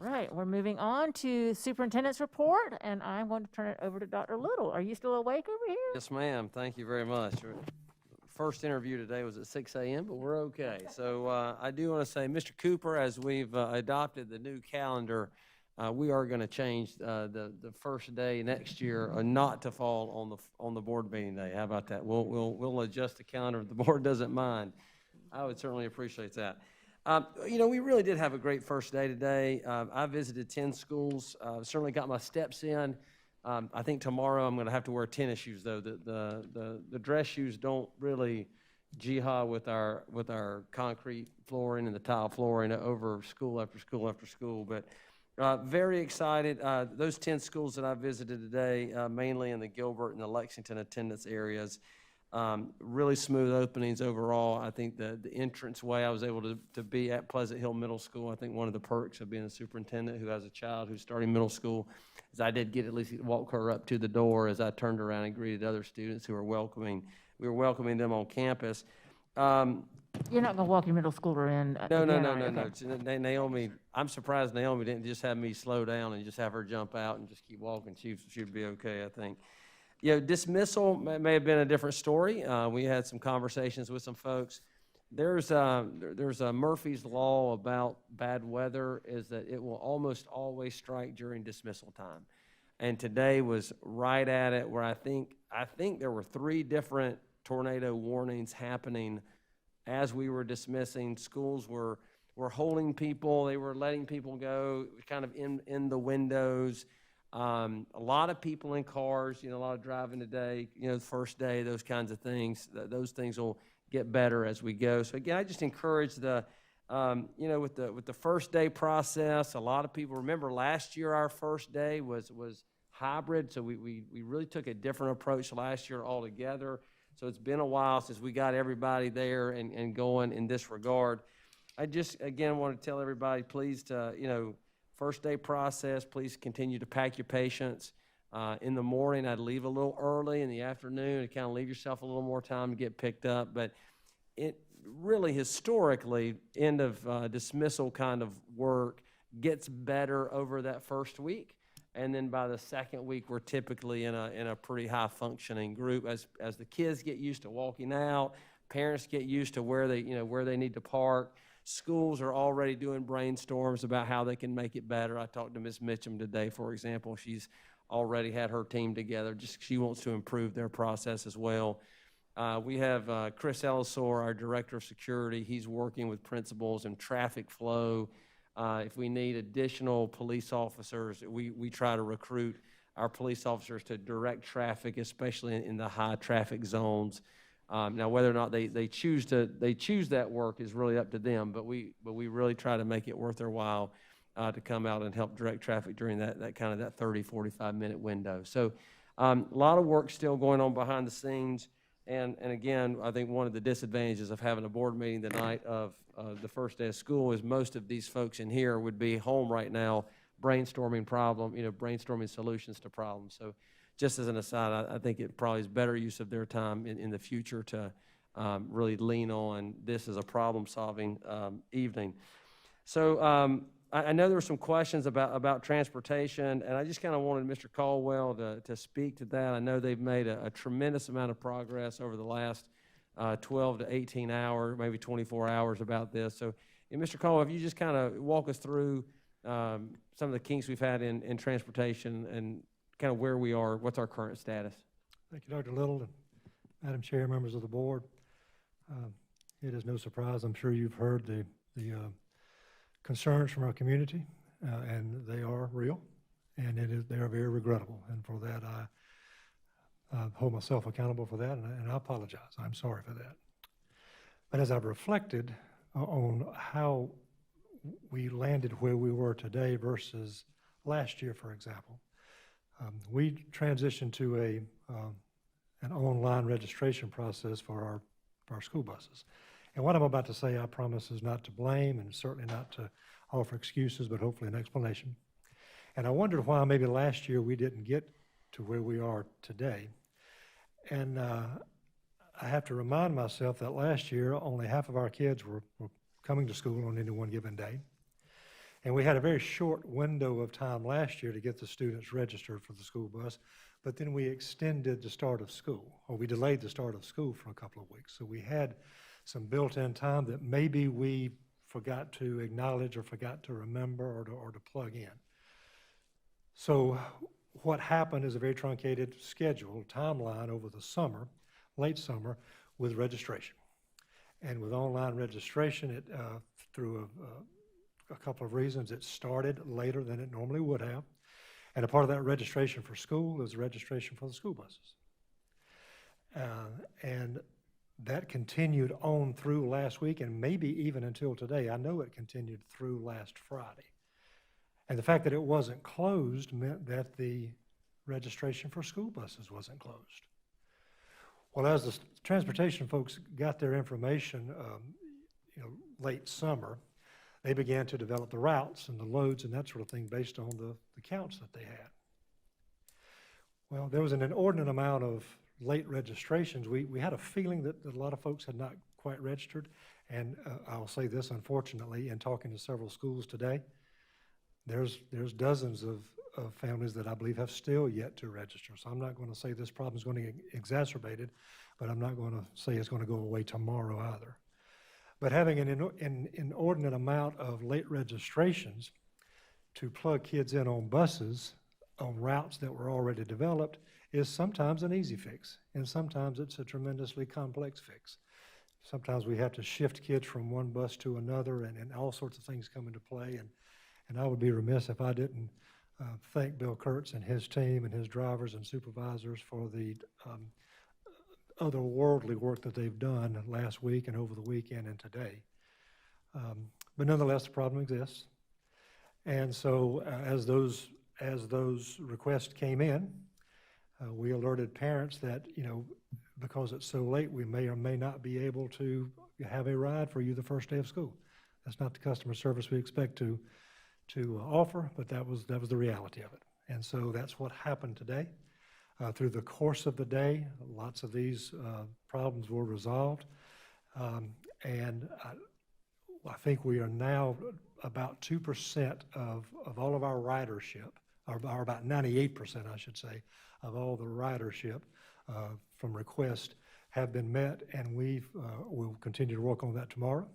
right, we're moving on to Superintendent's report, and I'm going to turn it over to Dr. Little. Are you still awake over here? Yes, ma'am. Thank you very much. First interview today was at 6 a.m., but we're okay. So I do want to say, Mr. Cooper, as we've adopted the new calendar, we are going to change the first day next year not to fall on the board meeting day. How about that? We'll adjust the calendar if the board doesn't mind. I would certainly appreciate that. We really did have a great first day today. I visited 10 schools, certainly got my steps in. I think tomorrow I'm going to have to wear tennis shoes, though. The dress shoes don't really jihad with our concrete flooring and the tile flooring over school after school after school. But very excited. Those 10 schools that I visited today, mainly in the Gilbert and the Lexington attendance areas, really smooth openings overall. I think the entrance way I was able to be at Pleasant Hill Middle School, I think one of the perks of being a superintendent who has a child who's starting middle school is I did get at least walk her up to the door as I turned around and greeted other students who were welcoming. We were welcoming them on campus. You're not going to walk your middle schooler in? No. Naomi, I'm surprised Naomi didn't just have me slow down and just have her jump out and just keep walking. She'd be okay, I think. Dismissal may have been a different story. We had some conversations with some folks. There's a Murphy's Law about bad weather is that it will almost always strike during dismissal time. And today was right at it where I think there were 3 different tornado warnings happening as we were dismissing. Schools were holding people. They were letting people go kind of in the windows. A lot of people in cars, a lot of driving today, the first day, those kinds of things. Those things will get better as we go. So again, I just encourage with the first day process, a lot of people remember last year our first day was hybrid. So we really took a different approach last year altogether. So it's been a while since we got everybody there and going in this regard. I just, again, want to tell everybody, please, first day process, please continue to pack your patience. In the morning, I'd leave a little early. In the afternoon, to kind of leave yourself a little more time to get picked up. But it really, historically, end of dismissal kind of work gets better over that first week. And then by the second week, we're typically in a pretty high functioning group. As the kids get used to walking out, parents get used to where they need to park. Schools are already doing brainstorms about how they can make it better. I talked to Ms. Mitchum today, for example. She's already had her team together. She wants to improve their process as well. We have Chris Ellisor, our Director of Security. He's working with principals and traffic flow. If we need additional police officers, we try to recruit our police officers to direct traffic, especially in the high traffic zones. Now, whether or not they choose that work is really up to them, but we really try to make it worth their while to come out and help direct traffic during that 30, 45-minute window. So a lot of work still going on behind the scenes. And again, I think one of the disadvantages of having a board meeting the night of the first day of school is most of these folks in here would be home right now brainstorming solutions to problems. So just as an aside, I think it probably is better use of their time in the future to really lean on this as a problem-solving evening. So I know there were some questions about transportation, and I just kind of wanted Mr. Caldwell to speak to that. I know they've made a tremendous amount of progress over the last 12 to 18 hours, maybe 24 hours about this. So, Mr. Caldwell, if you just kind of walk us through some of the kinks we've had in transportation and kind of where we are, what's our current status? Thank you, Dr. Little, and Madam Chair, members of the board. It is no surprise, I'm sure you've heard the concerns from our community, and they are real, and they are very regrettable. And for that, I hold myself accountable for that, and I apologize. I'm sorry for that. But as I've reflected on how we landed where we were today versus last year, for example, we transitioned to an online registration process for our school buses. And what I'm about to say, I promise, is not to blame and certainly not to offer excuses, but hopefully an explanation. And I wondered why maybe last year we didn't get to where we are today. And I have to remind myself that last year only half of our kids were coming to school on any one given day. And we had a very short window of time last year to get the students registered for the school bus, but then we extended the start of school, or we delayed the start of school for a couple of weeks. So we had some built-in time that maybe we forgot to acknowledge or forgot to remember or to plug in. So what happened is a very truncated schedule, timeline over the summer, late summer, with registration. And with online registration, it through a couple of reasons, it started later than it normally would have. And a part of that registration for school is registration for the school buses. And that continued on through last week and maybe even until today. I know it continued through last Friday. And the fact that it wasn't closed meant that the registration for school buses wasn't closed. Well, as the transportation folks got their information, late summer, they began to develop the routes and the loads and that sort of thing based on the counts that they had. Well, there was an inordinate amount of late registrations. We had a feeling that a lot of folks had not quite registered, and I'll say this, unfortunately, in talking to several schools today, there's dozens of families that I believe have still yet to register. So I'm not going to say this problem is going to get exacerbated, but I'm not going to say it's going to go away tomorrow either. But having an inordinate amount of late registrations to plug kids in on buses on routes that were already developed is sometimes an easy fix, and sometimes it's a tremendously complex fix. Sometimes we have to shift kids from one bus to another, and all sorts of things come into play. And I would be remiss if I didn't thank Bill Kurtz and his team and his drivers and supervisors for the otherworldly work that they've done last week and over the weekend and today. But nonetheless, the problem exists. And so as those requests came in, we alerted parents that, because it's so late, we may or may not be able to have a ride for you the first day of school. That's not the customer service we expect to offer, but that was the reality of it. And so that's what happened today. Through the course of the day, lots of these problems were resolved. And I think we are now about 2% of all of our ridership, or about 98%, I should say, of all the ridership from request have been met, and we'll continue to work on that tomorrow.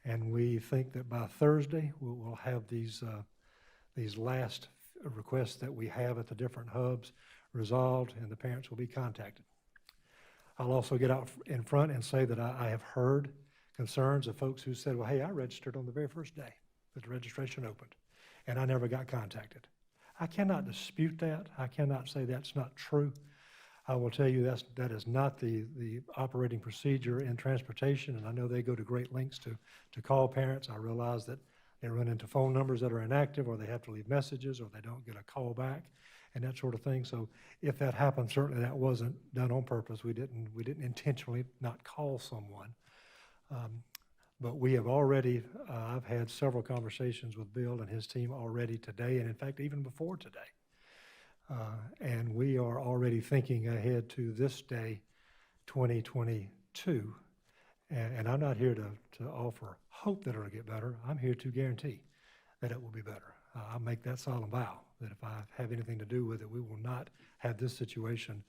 And we think that by Thursday, we'll have these last requests that we have at the different hubs resolved, and the parents will be contacted. I'll also get out in front and say that I have heard concerns of folks who said, well, hey, I registered on the very first day that the registration opened, and I never got contacted. I cannot dispute that. I cannot say that's not true. I will tell you that is not the operating procedure in transportation, and I know they go to great lengths to call parents. I realize that they run into phone numbers that are inactive, or they have to leave messages, or they don't get a call back, and that sort of thing. So if that happened, certainly that wasn't done on purpose. We didn't intentionally not call someone. But we have already, I've had several conversations with Bill and his team already today, and in fact, even before today. And we are already thinking ahead to this day, 2022. And I'm not here to offer hope that it'll get better. I'm here to guarantee that it will be better. I'll make that solemn vow that if I have anything to do with it, we will not have this situation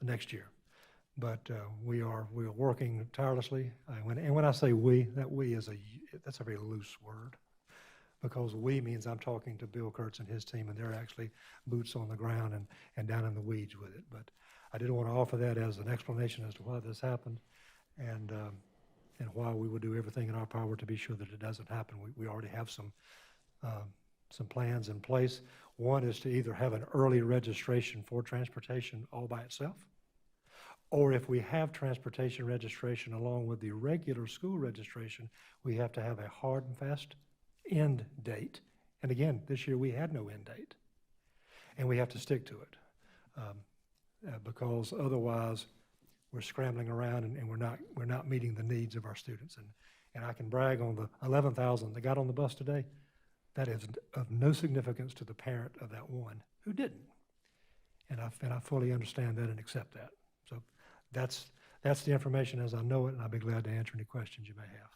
next year. But we are working tirelessly. And when I say we, that we that's a very loose word, because we means I'm talking to Bill Kurtz and his team, and they're actually boots on the ground and down in the weeds with it. But I didn't want to offer that as an explanation as to why this happened, and why we would do everything in our power to be sure that it doesn't happen. We already have some plans in place. One is to either have an early registration for transportation all by itself, or if we have transportation registration along with the regular school registration, we have to have a hard and fast end date. And again, this year we had no end date, and we have to stick to it because otherwise we're scrambling around and we're not meeting the needs of our students. And I can brag on the 11,000 that got on the bus today. That is of no significance to the parent of that one who didn't. And I fully understand that and accept that. So that's the information as I know it, and I'll be glad to answer any questions you may have.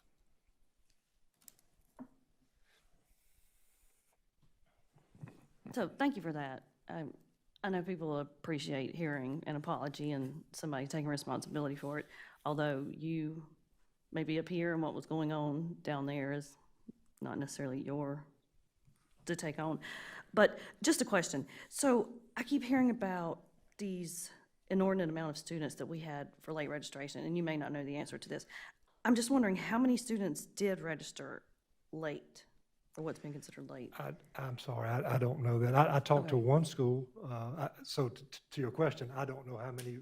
So thank you for that. I know people appreciate hearing an apology and somebody taking responsibility for it, although you maybe up here and what was going on down there is not necessarily to take on. But just a question. So I keep hearing about these inordinate amount of students that we had for late registration, and you may not know the answer to this. I'm just wondering how many students did register late, or what's been considered late? I'm sorry, I don't know that. I talked to Okay. one school, so to your question, I don't know how many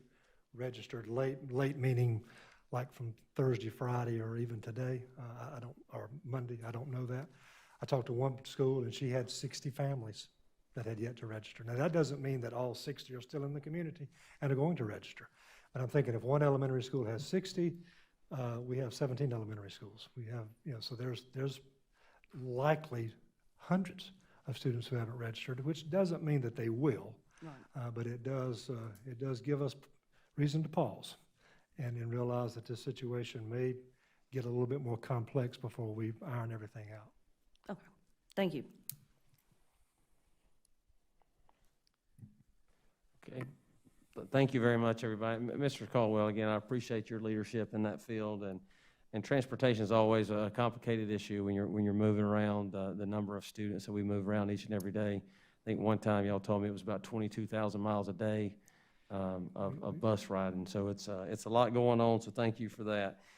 registered late meaning like from Thursday, Friday, or even today. I don't, or Monday, I don't know that. I talked to one school and she had 60 families that had yet to register. Now, that doesn't mean that all 60 are still in the community and are going to register. But I'm thinking if one elementary school has 60, we have 17 elementary schools. We have, so there's likely hundreds of students who haven't registered, which doesn't mean that they will, Right. but it does give us reason to pause and realize that this situation may get a little bit more complex before we iron everything out. Okay, thank you. Okay. Thank you very much, everybody. Mr. Caldwell, again, I appreciate your leadership in that field, and transportation is always a complicated issue when you're moving around, the number of students that we move around each and every day. I think one time y'all told me it was about 22,000 miles a day of bus riding, so it's a lot going on, so thank you for that.